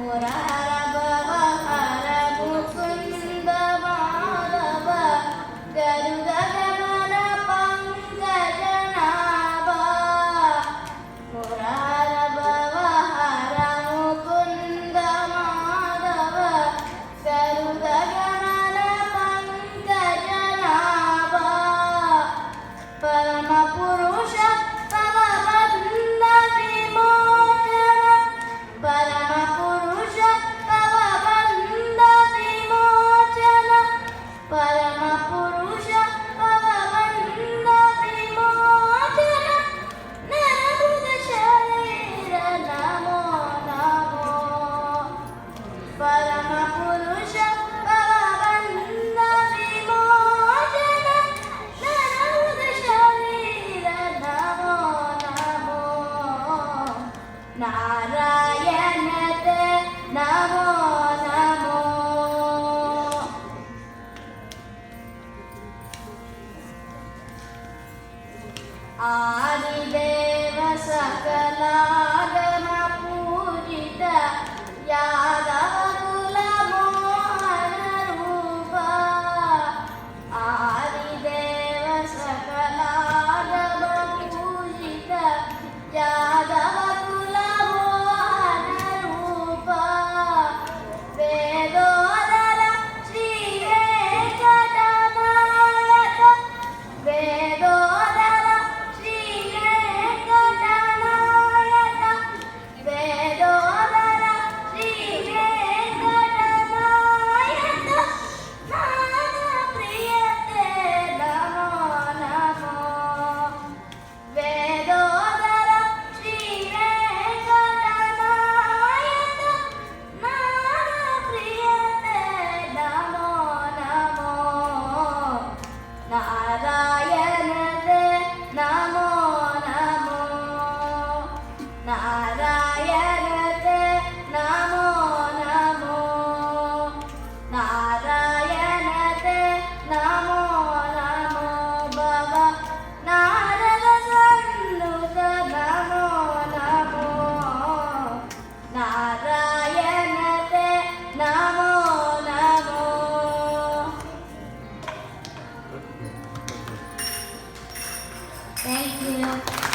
ಮುರಾರ ಭವಹರ ಮುಕುಂದ ಮಾಧವ ಗರುಡ ಗಮನ ಪಂಕಜನಾಭ ಮುರಾರ ಭವಹರ ಮುಕುಂದ ಮಾಧವ ಗರುಡ ಗಮನ ಪಂಕಜನಾಭ ಪರಮ ಪುರುಷ ತವ ಬಂದ ವಿಮೋಚನ ಪರಮ ಪುರುಷ ತವ ಬಂದ ವಿಮೋಚನ ಪರಮ ಪುರುಷ ತವ ಬಂದ ವಿಮೋಚನ ನರಬುಧ ಶರೀರ ನಮೋ ನಮೋ ಪರಮ ಪುರುಷ ತವ ಬಂದ ವಿಮೋಚನ ನರಬುಧ ಶರೀರ ನಮೋ ನಮೋ ನಾರಾಯಣತೆ ನಮೋ ನಮೋ ಆದಿದೇವ ಸಕಲಾಗಮ ಪೂಜಿತ ಯಾದವ ಕುಲ ಮೋಹನ ರೂಪ ಆದಿದೇವ ಸಕಲಾಗಮ ಪೂಜಿತ ಯಾದವ ಕುಲ ಮೋಹನ ರೂಪ ವೇದೋದರ ಶ್ರೀ ವೆಂಕಟನಾಯಕ ವೇದೋದರ ಶ್ರೀ ವೆಂಕಟನಾಯಕ ವೇದೋದರ ಶ್ರೀ ವೆಂಕಟನಾಯಕ ನಾದ ಪ್ರಿಯತೆ ನಮೋ ನಮೋ ವೇದೋದರ ಶ್ರೀ ವೆಂಕಟನಾಯಕ ನಾದ ಪ್ರಿಯತೆ ನಮೋ ನಮೋ ನಾರಾಯಣತೆ ನಮೋ ನಮೋ ನಾರಾಯಣತೆ ನಮೋ ನಮೋ ನಾರಾಯಣತೆ ನಮೋ ನಮೋ ಭವ ನಾರದ ಸನ್ನುತ ನಮೋ ನಮೋ ನಾರಾಯಣತೆ ನಮೋ ನಮೋ ಥ್ಯಾಂಕ್ ಯು